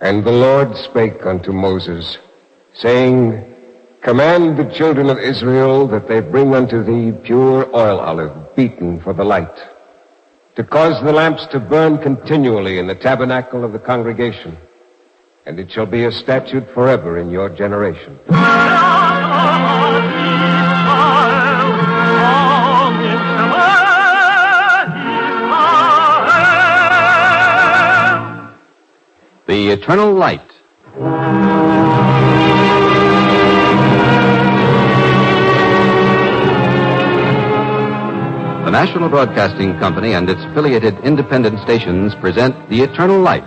And the Lord spake unto Moses, saying, Command the children of Israel that they bring unto thee pure oil olive, beaten for the light, to cause the lamps to burn continually in the tabernacle of the congregation, and it shall be a statute forever in your generation. The Eternal Light. The National Broadcasting Company and its affiliated independent stations present The Eternal Light,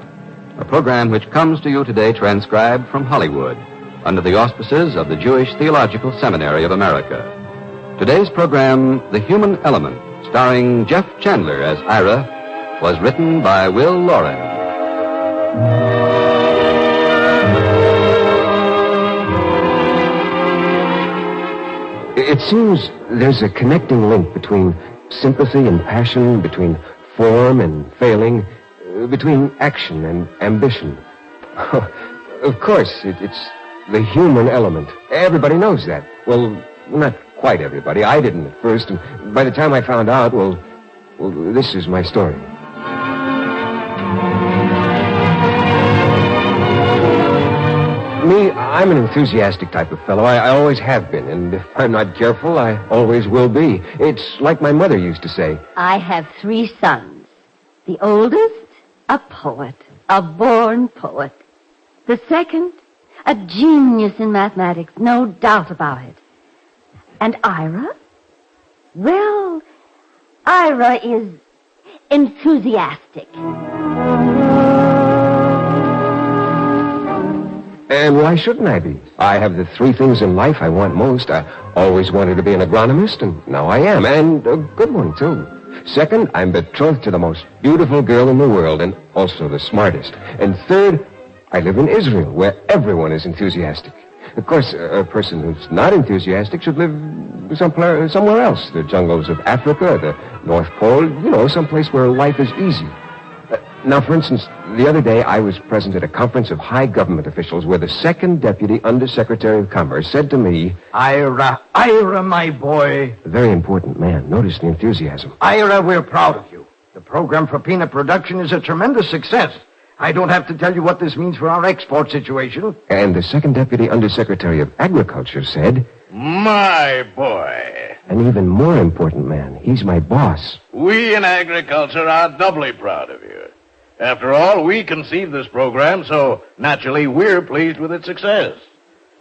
a program which comes to you today transcribed from Hollywood under the auspices of the Jewish Theological Seminary of America. Today's program, The Human Element, starring Jeff Chandler as Ira, was written by Will Lauren. It seems there's a connecting link between sympathy and passion, between form and failing, between action and ambition. Of course, it's the human element. Everybody knows that. Well, not quite everybody. I didn't at first, and by the time I found out, well, this is my story. Me, I'm an enthusiastic type of fellow. I always have been, and if I'm not careful, I always will be. It's like my mother used to say. I have 3 sons. The oldest, a poet, a born poet. The second, a genius in mathematics, no doubt about it. And Ira? Well, Ira is enthusiastic. And why shouldn't I be? I have the 3 things in life I want most. I always wanted to be an agronomist, and now I am, and a good one, too. Second, I'm betrothed to the most beautiful girl in the world, and also the smartest. And third, I live in Israel, where everyone is enthusiastic. Of course, a person who's not enthusiastic should live somewhere else. The jungles of Africa, the North Pole, someplace where life is easy. Now, for instance, the other day I was present at a conference of high government officials where the second deputy undersecretary of commerce said to me, Ira, my boy. A very important man. Notice the enthusiasm. Ira, we're proud of you. The program for peanut production is a tremendous success. I don't have to tell you what this means for our export situation. And the second deputy undersecretary of agriculture said, My boy. An even more important man. He's my boss. We in agriculture are doubly proud of you. After all, we conceived this program, so naturally we're pleased with its success.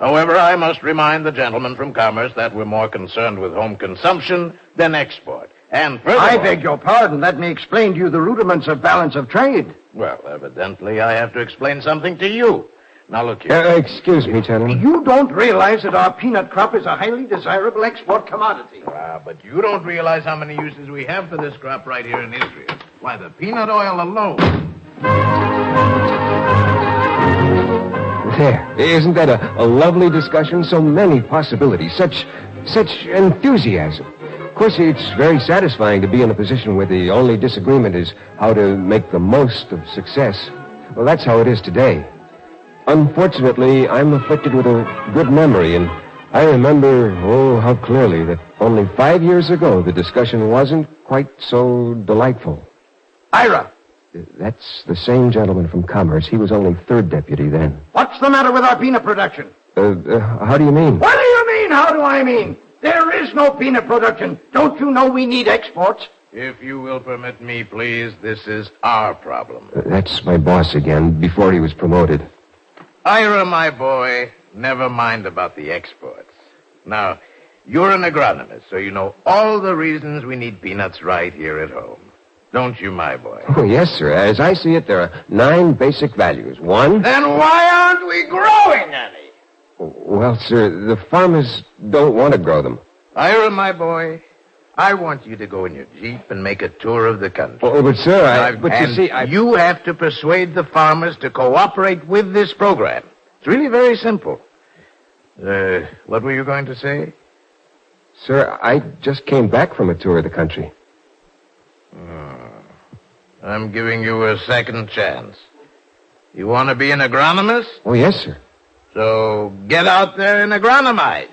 However, I must remind the gentleman from Commerce that we're more concerned with home consumption than export. And furthermore... I beg your pardon. Let me explain to you the rudiments of balance of trade. Well, evidently I have to explain something to you. Now, look here. Excuse me, gentlemen. You don't realize that our peanut crop is a highly desirable export commodity. But you don't realize how many uses we have for this crop right here in Israel. Why, the peanut oil alone. There. Isn't that a lovely discussion? So many possibilities. Such enthusiasm. Of course, it's very satisfying to be in a position where the only disagreement is how to make the most of success. Well, that's how it is today. Unfortunately, I'm afflicted with a good memory, and I remember, how clearly, that only 5 years ago the discussion wasn't quite so delightful. Ira! That's the same gentleman from Commerce. He was only 3rd deputy then. What's the matter with our peanut production? How do you mean? What do you mean, how do I mean? There is no peanut production. Don't you know we need exports? If you will permit me, please, this is our problem. That's my boss again, before he was promoted. Ira, my boy, never mind about the exports. Now, you're an agronomist, so you know all the reasons we need peanuts right here at home. Don't you, my boy? Oh, yes, sir. As I see it, there are 9 basic values. 1... Then why aren't we growing any? Well, sir, the farmers don't want to grow them. Ira, my boy, I want you to go in your Jeep and make a tour of the country. Oh, but, sir, You have to persuade the farmers to cooperate with this program. It's really very simple. What were you going to say? Sir, I just came back from a tour of the country. I'm giving you a second chance. You want to be an agronomist? Oh, yes, sir. So get out there and agronomize.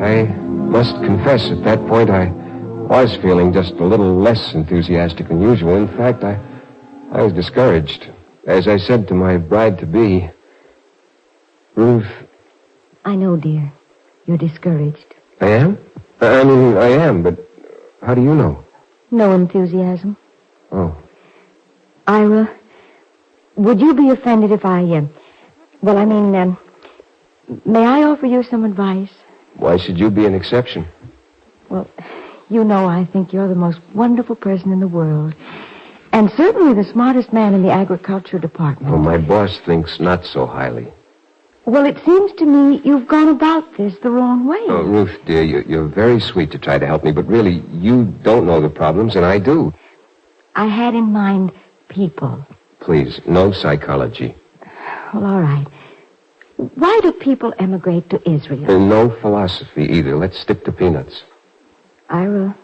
I must confess, at that point, I was feeling just a little less enthusiastic than usual. In fact, I was discouraged. As I said to my bride-to-be, Ruth... I know, dear. You're discouraged. I am? I mean, I am, but how do you know? No enthusiasm. Oh. Ira, would you be offended if I, may I offer you some advice? Why should you be an exception? Well, you know I think you're the most wonderful person in the world. And certainly the smartest man in the agriculture department. Oh, my boss thinks not so highly. Well, it seems to me you've gone about this the wrong way. Oh, Ruth, dear, you're very sweet to try to help me, but really, you don't know the problems, and I do. I had in mind people. Please, no psychology. Well, all right. Why do people emigrate to Israel? And no philosophy either. Let's stick to peanuts. Ira,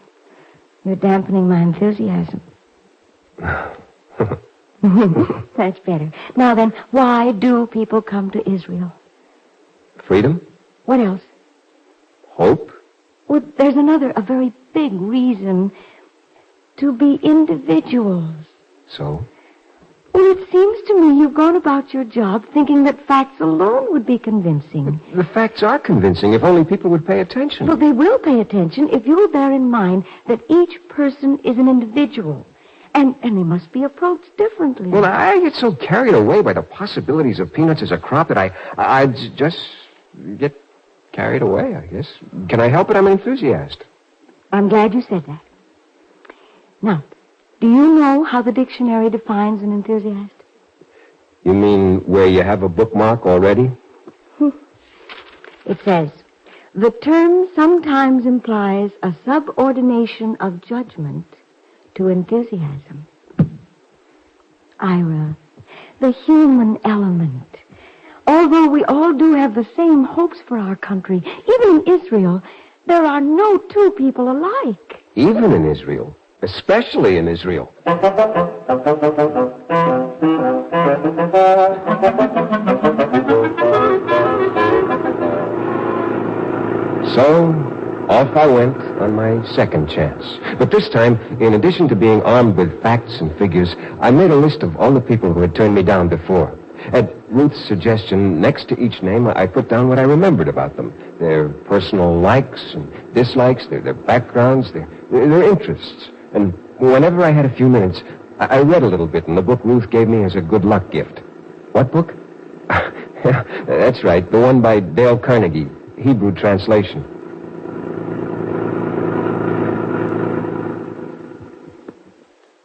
you're dampening my enthusiasm. That's better. Now then, why do people come to Israel? Freedom? What else? Hope? Well, there's another, a very big reason. To be individuals. So? Well, it seems to me you've gone about your job thinking that facts alone would be convincing. The facts are convincing if only people would pay attention. Well, they will pay attention if you'll bear in mind that each person is an individual. And they must be approached differently. Well, I get so carried away by the possibilities of peanuts as a crop that I just get carried away, I guess. Can I help it? I'm an enthusiast. I'm glad you said that. Now, do you know how the dictionary defines an enthusiast? You mean where you have a bookmark already? It says, the term sometimes implies a subordination of judgment to enthusiasm. Ira, the human element. Although we all do have the same hopes for our country, even in Israel, there are no two people alike. Even in Israel. Especially in Israel. So, off I went on my second chance. But this time, in addition to being armed with facts and figures, I made a list of all the people who had turned me down before. At Ruth's suggestion, next to each name, I put down what I remembered about them. Their personal likes and dislikes, their backgrounds, their interests. And whenever I had a few minutes, I read a little bit in the book Ruth gave me as a good luck gift. What book? That's right, the one by Dale Carnegie, Hebrew translation.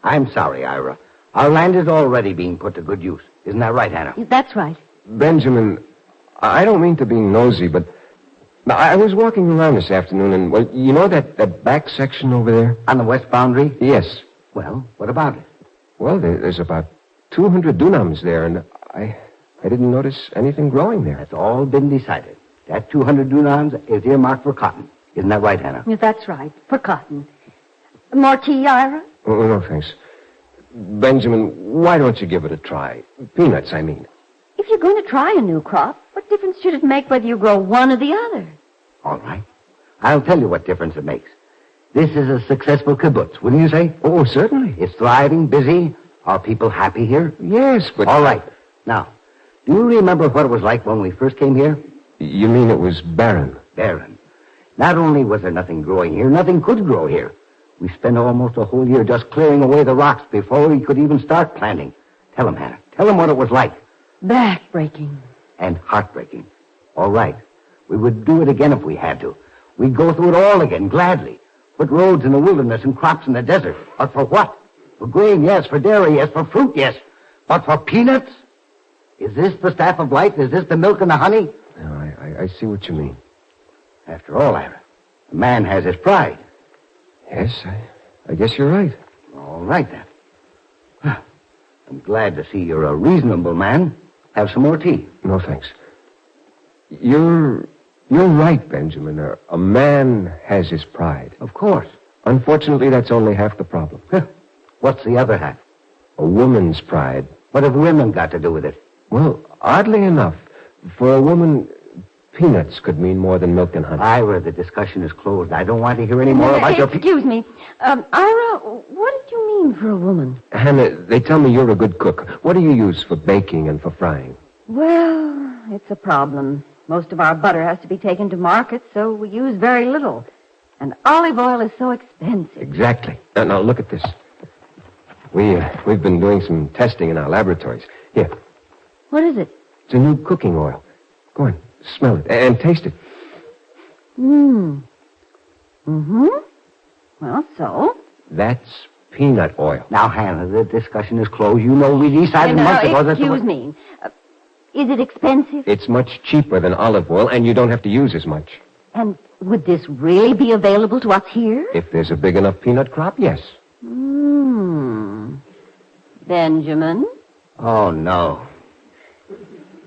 I'm sorry, Ira. Our land is already being put to good use. Isn't that right, Hannah? That's right. Benjamin, I don't mean to be nosy, but I was walking around this afternoon, and, well, you know that back section over there? On the west boundary? Yes. Well, what about it? Well, there's about 200 dunams there, and I didn't notice anything growing there. That's all been decided. That 200 dunams is earmarked for cotton. Isn't that right, Hannah? That's right, for cotton. More tea, Ira? Oh, no, thanks. Benjamin, why don't you give it a try? Peanuts, I mean. If you're going to try a new crop, what difference should it make whether you grow one or the other? All right. I'll tell you what difference it makes. This is a successful kibbutz, wouldn't you say? Oh, certainly. It's thriving, busy. Are people happy here? Yes, but... All right. Now, do you remember what it was like when we first came here? You mean it was barren? Barren. Not only was there nothing growing here, nothing could grow here. We spent almost a whole year just clearing away the rocks before we could even start planting. Tell him, Hannah. Tell him what it was like. Backbreaking. And heartbreaking. All right. We would do it again if we had to. We'd go through it all again, gladly. Put roads in the wilderness and crops in the desert. But for what? For grain, yes. For dairy, yes. For fruit, yes. But for peanuts? Is this the staff of life? Is this the milk and the honey? No, I see what you mean. After all, Ira, a man has his pride. Yes, I guess you're right. All right, then. I'm glad to see you're a reasonable man. Have some more tea. No, thanks. You're You're right, Benjamin. A man has his pride. Of course. Unfortunately, that's only half the problem. What's the other half? A woman's pride. What have women got to do with it? Well, oddly enough, for a woman, peanuts could mean more than milk and honey. Ira, the discussion is closed. I don't want to hear any more about your... Excuse me. Ira, what did you mean for a woman? Hannah, they tell me you're a good cook. What do you use for baking and for frying? Well, it's a problem. Most of our butter has to be taken to market, so we use very little. And olive oil is so expensive. Exactly. Now look at this. We've been doing some testing in our laboratories. Here. What is it? It's a new cooking oil. Go on, smell it and taste it. Mm-hmm. Well, so? That's peanut oil. Now, Hannah, the discussion is closed. You know we decided months ago that... Excuse me. Is it expensive? It's much cheaper than olive oil, and you don't have to use as much. And would this really be available to us here? If there's a big enough peanut crop, yes. Benjamin? Oh, no.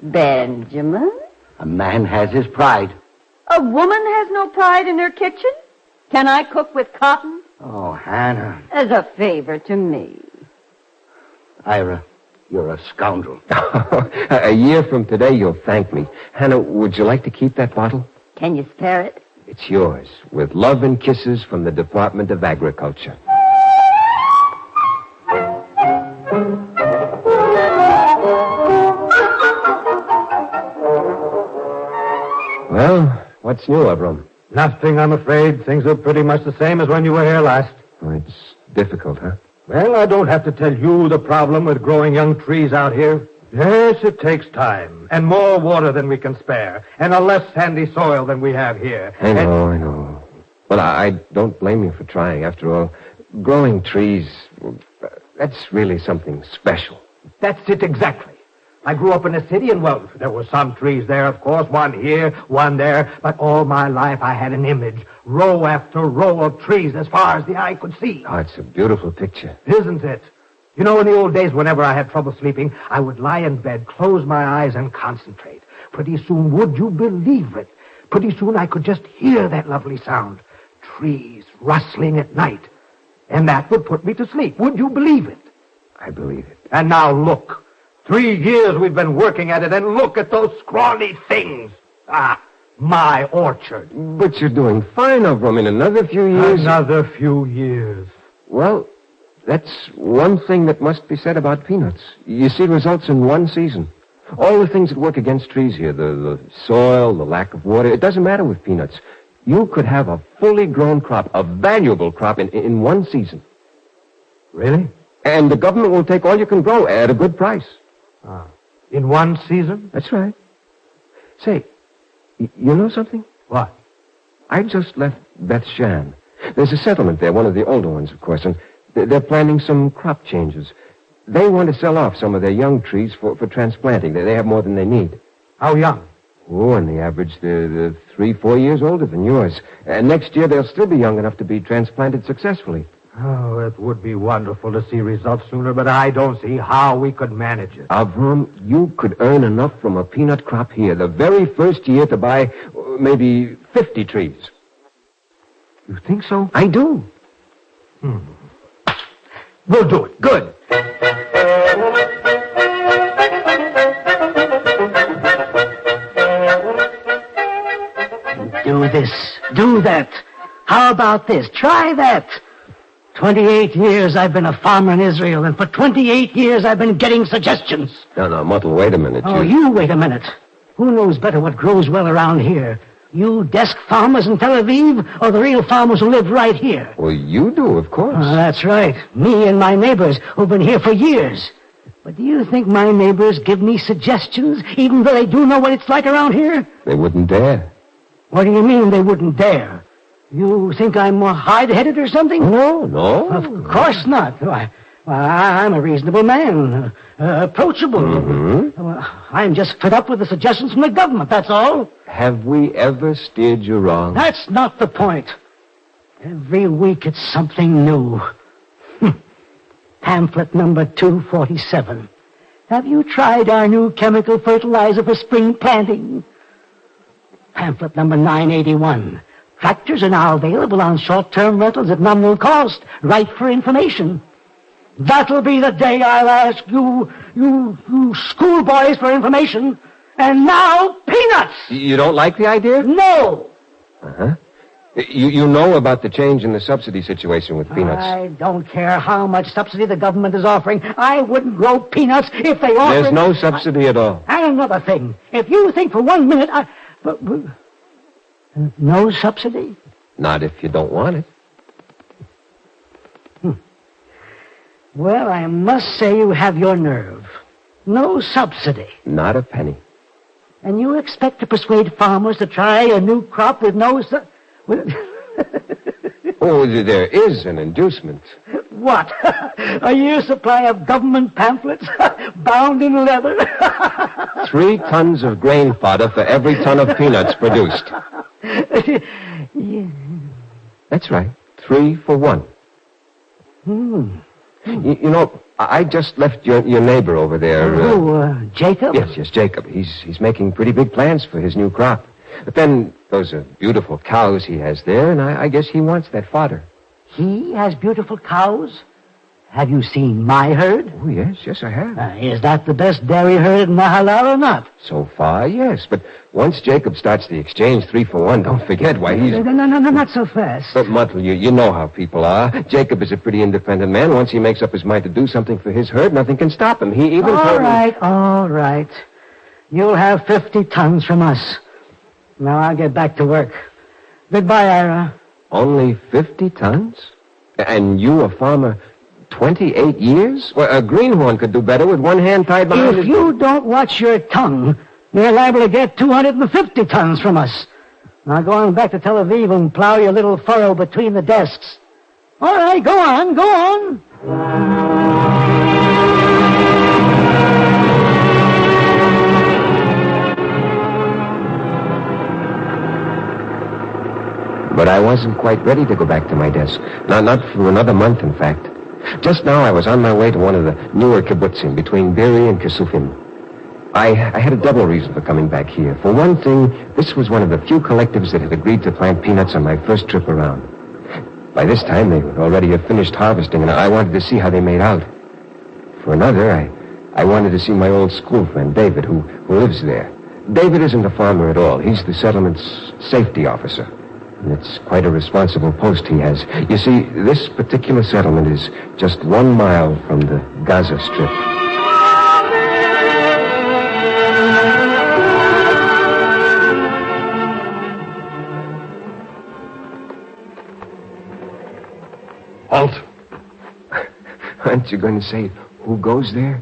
Benjamin? A man has his pride. A woman has no pride in her kitchen? Can I cook with cotton? Oh, Hannah. As a favor to me. Ira, you're a scoundrel. A year from today, you'll thank me. Hannah, would you like to keep that bottle? Can you spare it? It's yours, with love and kisses from the Department of Agriculture. Well, what's new, Avram? Nothing, I'm afraid. Things are pretty much the same as when you were here last. Oh, it's difficult, huh? Well, I don't have to tell you the problem with growing young trees out here. Yes, it takes time, and more water than we can spare, and a less sandy soil than we have here. I know. But I don't blame you for trying. After all, growing trees, that's really something special. That's it exactly. I grew up in a city, and, well, there were some trees there, of course, one here, one there, but all my life I had an image, row after row of trees as far as the eye could see. Oh, it's a beautiful picture. Isn't it? You know, in the old days, whenever I had trouble sleeping, I would lie in bed, close my eyes, and concentrate. Pretty soon, would you believe it? Pretty soon I could just hear that lovely sound. Trees rustling at night. And that would put me to sleep. Would you believe it? I believe it. And now look. 3 years we've been working at it, and look at those scrawny things. Ah, my orchard. But you're doing fine, Avram. In another few years... Another few years. Well, that's one thing that must be said about peanuts. You see results in one season. All the things that work against trees here, the soil, the lack of water, it doesn't matter with peanuts. You could have a fully grown crop, a valuable crop in one season. Really? And the government will take all you can grow at a good price. In one season? That's right. Say, you know something? What? I just left Beth Shan. There's a settlement there, one of the older ones, of course, and they're planning some crop changes. They want to sell off some of their young trees for transplanting. They have more than they need. How young? Oh, on the average, they're 3-4 years older than yours. And next year, they'll still be young enough to be transplanted successfully. Oh, it would be wonderful to see results sooner, but I don't see how we could manage it. Avram, you could earn enough from a peanut crop here the very first year to buy maybe 50 trees. You think so? I do. We'll do it. Good. Do this. Do that. How about this? Try that. 28 years I've been a farmer in Israel, and for 28 years I've been getting suggestions. No, Muttle, wait a minute. Oh, you wait a minute. Who knows better what grows well around here? You desk farmers in Tel Aviv, or the real farmers who live right here? Well, you do, of course. Oh, that's right. Me and my neighbors who've been here for years. But do you think my neighbors give me suggestions, even though they do know what it's like around here? They wouldn't dare. What do you mean they wouldn't dare? You think I'm more hard-headed or something? No. Of course not. Why, I'm a reasonable man, approachable. Mm-hmm. I'm just fed up with the suggestions from the government, that's all. Have we ever steered you wrong? That's not the point. Every week it's something new. Pamphlet number 247. Have you tried our new chemical fertilizer for spring planting? Pamphlet number 981. Tractors are now available on short-term rentals at nominal cost. Right for information. That'll be the day I'll ask you schoolboys for information. And now, peanuts! You don't like the idea? No! Uh-huh. You know about the change in the subsidy situation with peanuts. I don't care how much subsidy the government is offering. I wouldn't grow peanuts if they offered... There's no subsidy at all. And another thing. If you think for 1 minute no subsidy? Not if you don't want it. Well, I must say you have your nerve. No subsidy. Not a penny. And you expect to persuade farmers to try a new crop with no Oh, there is an inducement. What? A year's supply of government pamphlets bound in leather? 3 tons of grain fodder for every ton of peanuts produced. Yeah. That's right. 3 for 1. You know, I just left your neighbor over there. Jacob? Yes, Jacob. He's making pretty big plans for his new crop. But then those are beautiful cows he has there, and I guess he wants that fodder. He has beautiful cows? Have you seen my herd? Oh, yes, I have. Is that the best dairy herd in Mahalal or not? So far, yes. But once Jacob starts the exchange 3 for 1, don't forget why he's... No, not so fast. But, Muttle, you know how people are. Jacob is a pretty independent man. Once he makes up his mind to do something for his herd, nothing can stop him. He even All right. You'll have 50 tons from us. Now I'll get back to work. Goodbye, Ira. Only 50 tons? And you a farmer 28 years? Well, a greenhorn could do better with one hand tied behind his... If you don't watch your tongue, you're liable to get 250 tons from us. Now go on back to Tel Aviv and plow your little furrow between the desks. All right, go on. But I wasn't quite ready to go back to my desk. Not for another month, in fact. Just now I was on my way to one of the newer kibbutzim between Be'eri and Kesufim. I had a double reason for coming back here. For one thing, this was one of the few collectives that had agreed to plant peanuts on my first trip around. By this time, they would already have finished harvesting, and I wanted to see how they made out. For another, I wanted to see my old school friend, David, who lives there. David isn't a farmer at all. He's the settlement's safety officer. And it's quite a responsible post he has. You see, this particular settlement is just 1 mile from the Gaza Strip. Halt. Aren't you going to say who goes there?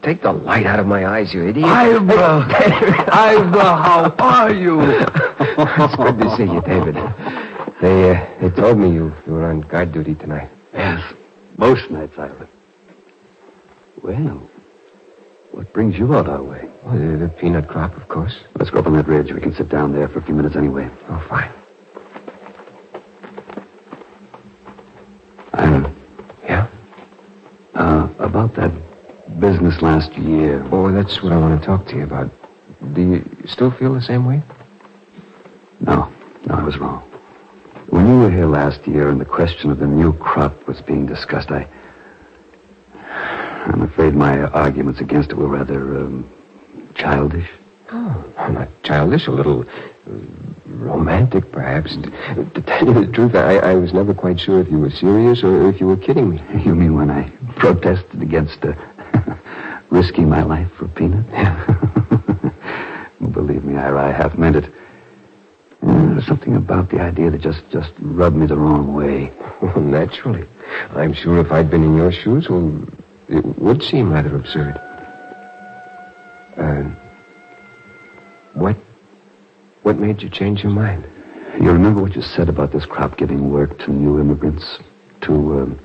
Take the light out of my eyes, you idiot. Ivor, how are you? It's good to see you, David. They told me you were on guard duty tonight. Yes, most nights, Ivor. Well, what brings you out our way? Well, the peanut crop, of course. Let's go up on that ridge. We can sit down there for a few minutes anyway. Oh, fine. Ivor. Yeah? About that business last year. Oh, that's what I want to talk to you about. Do you still feel the same way? No, I was wrong. When you were here last year and the question of the new crop was being discussed, I'm afraid my arguments against it were rather childish. Oh, not childish, a little romantic, perhaps. To tell you the truth, I was never quite sure if you were serious or if you were kidding me. You mean when I protested against risking my life for peanuts? Yeah. Believe me, Ira, I half meant it. There's something about the idea that just rubbed me the wrong way. Well, naturally. I'm sure if I'd been in your shoes, well, it would seem rather absurd. What made you change your mind? You remember what you said about this crop giving work to new immigrants? To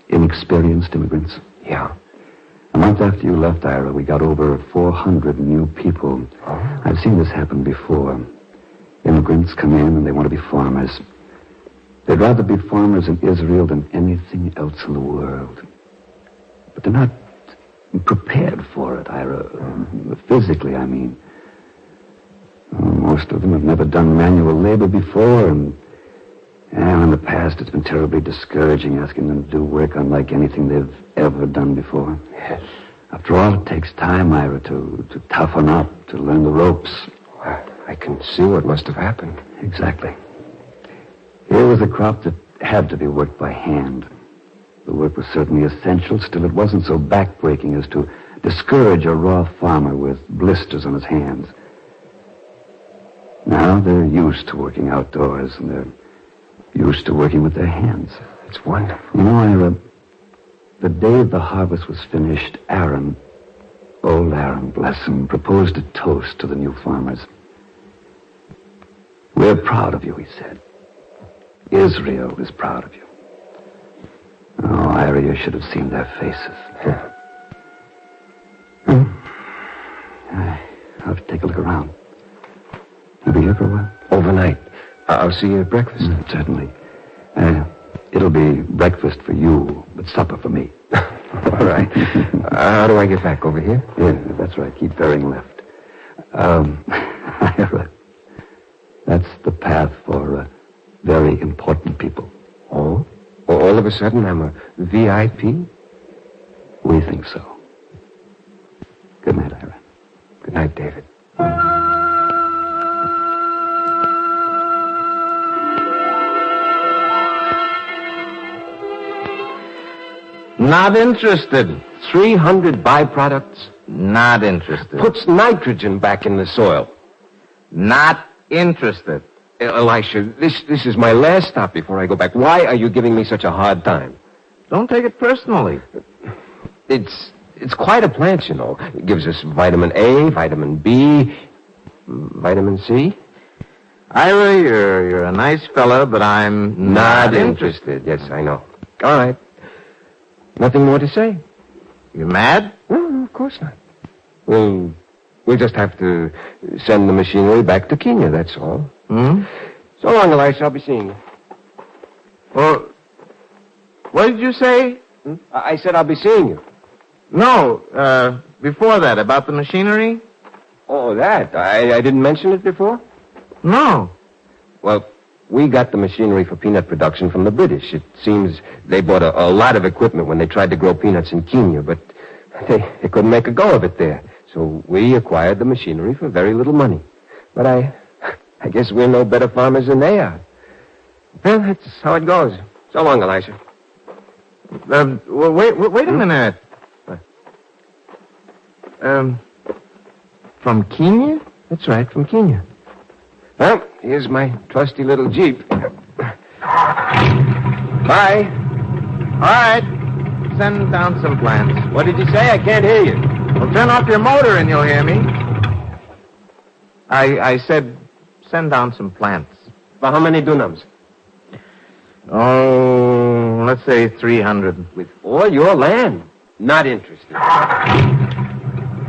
inexperienced immigrants? Yeah. A month after you left, Ira, we got over 400 new people. Oh. I've seen this happen before. Immigrants come in and they want to be farmers. They'd rather be farmers in Israel than anything else in the world. But they're not prepared for it, Ira. Physically, I mean. Most of them have never done manual labor before, and in the past it's been terribly discouraging asking them to do work unlike anything they've ever done before. Yes. After all, it takes time, Ira, to toughen up, to learn the ropes. I can see what must have happened. Exactly. Here was a crop that had to be worked by hand. The work was certainly essential, still it wasn't so backbreaking as to discourage a raw farmer with blisters on his hands. Now they're used to working outdoors, and they're used to working with their hands. It's wonderful. You know, Ira, the day the harvest was finished, old Aaron, bless him, proposed a toast to the new farmers. We're proud of you, he said. Israel is proud of you. Oh, Ira, you should have seen their faces. I'll take a look around. You'll be here for a while? Overnight. I'll see you at breakfast. Certainly. It'll be breakfast for you, but supper for me. All right. How do I get back? Over here? Yeah, that's right. Keep bearing left. Ira, that's the path for very important people. Oh? Well, all of a sudden I'm a VIP? We think so. Good night, Ira. Good night, David. Not interested. 300 byproducts. Not interested. Puts nitrogen back in the soil. Not interested. Elisha, this is my last stop before I go back. Why are you giving me such a hard time? Don't take it personally. It's quite a plant, you know. It gives us vitamin A, vitamin B, vitamin C. Ira, you're a nice fella, but I'm not interested. Yes, I know. All right. Nothing more to say. You mad? No, of course not. We'll just have to send the machinery back to Kenya, that's all. Hmm? So long, Elisha. I'll be seeing you. Well, what did you say? I said I'll be seeing you. No, before that, about the machinery? Oh, that. I didn't mention it before? No. Well, we got the machinery for peanut production from the British. It seems they bought a lot of equipment when they tried to grow peanuts in Kenya, but they couldn't make a go of it there. So we acquired the machinery for very little money. But I guess we're no better farmers than they are. Well, that's how it goes. So long, Elisha. Well, wait a minute. From Kenya? That's right, from Kenya. Well, here's my trusty little Jeep. Bye. All right. Send down some plants. What did you say? I can't hear you. Well, turn off your motor and you'll hear me. I said send down some plants. For how many dunams? Oh, let's say 300. With all your land? Not interested.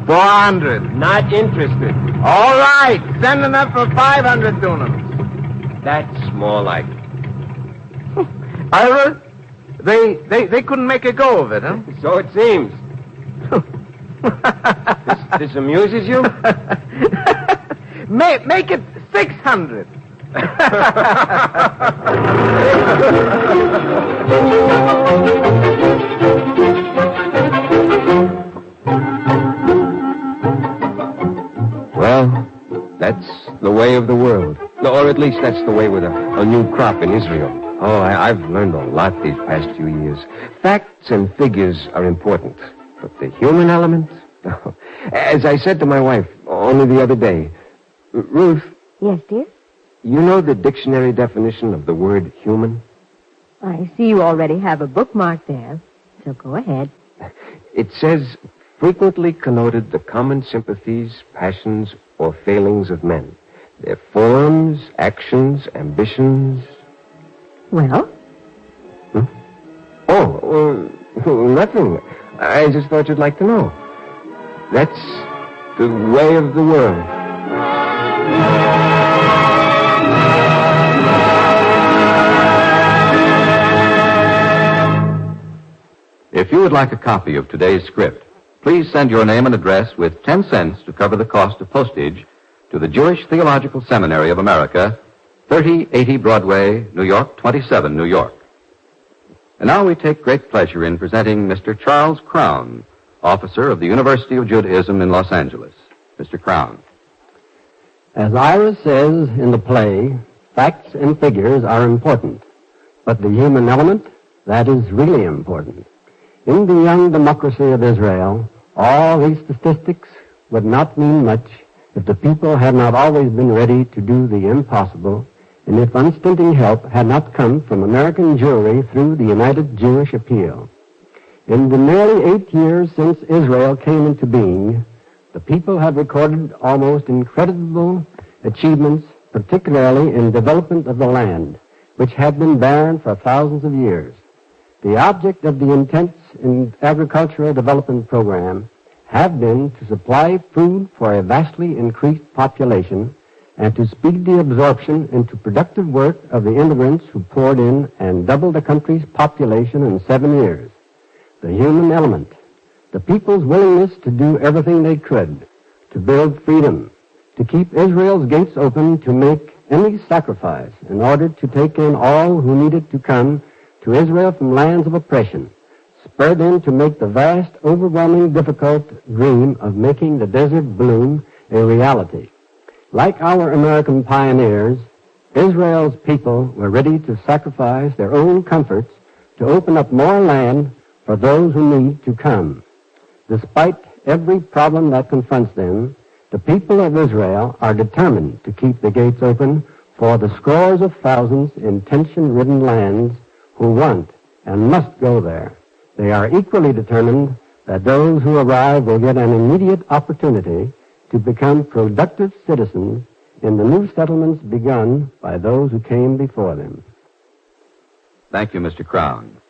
400. Not interested. All right. Send enough for 500 dunams. That's more like it. Ira, they couldn't make a go of it, huh? So it seems. This amuses you? Make it 600. Well, that's the way of the world. Or at least that's the way with a new crop in Israel. Oh, I've learned a lot these past few years. Facts and figures are important, but the human element? As I said to my wife only the other day, Ruth. Yes, dear? You know the dictionary definition of the word human? I see you already have a bookmark there, so go ahead. It says, frequently connoted the common sympathies, passions, or failings of men. Their forms, actions, ambitions. Well? Oh, nothing. I just thought you'd like to know. That's the way of the world. If you would like a copy of today's script, please send your name and address with 10 cents to cover the cost of postage to the Jewish Theological Seminary of America, 3080 Broadway, New York, 27, New York. And now we take great pleasure in presenting Mr. Charles Crown, officer of the University of Judaism in Los Angeles. Mr. Crown. As Ira says in the play, facts and figures are important, but the human element, that is really important. In the young democracy of Israel, all these statistics would not mean much if the people had not always been ready to do the impossible, and if unstinting help had not come from American Jewry through the United Jewish Appeal. In the nearly 8 years since Israel came into being, the people have recorded almost incredible achievements, particularly in development of the land, which had been barren for thousands of years. The object of the intense agricultural development program have been to supply food for a vastly increased population and to speed the absorption into productive work of the immigrants who poured in and doubled the country's population in 7 years. The human element, the people's willingness to do everything they could, to build freedom, to keep Israel's gates open, to make any sacrifice in order to take in all who needed to come to Israel from lands of oppression, spurred them to make the vast, overwhelming, difficult dream of making the desert bloom a reality. Like our American pioneers, Israel's people were ready to sacrifice their own comforts to open up more land for those who need to come. Despite every problem that confronts them, the people of Israel are determined to keep the gates open for the scores of thousands in tension-ridden lands who want and must go there. They are equally determined that those who arrive will get an immediate opportunity to become productive citizens in the new settlements begun by those who came before them. Thank you, Mr. Crown.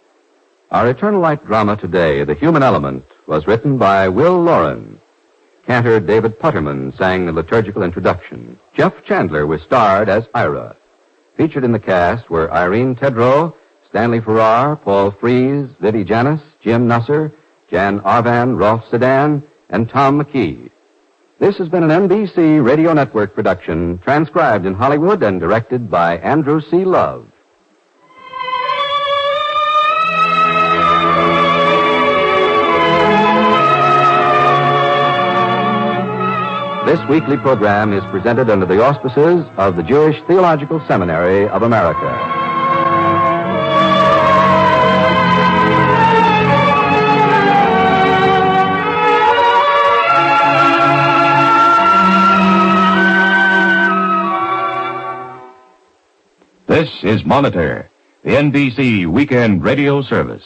Our Eternal Light drama today, The Human Element, was written by Will Lauren. Cantor David Putterman sang the liturgical introduction. Jeff Chandler was starred as Ira. Featured in the cast were Irene Tedrow, Stanley Farrar, Paul Fries, Vivi Janis, Jim Nusser, Jan Arvan, Rolf Sedan, and Tom McKee. This has been an NBC Radio Network production, transcribed in Hollywood and directed by Andrew C. Love. This weekly program is presented under the auspices of the Jewish Theological Seminary of America. This is Monitor, the NBC Weekend Radio Service.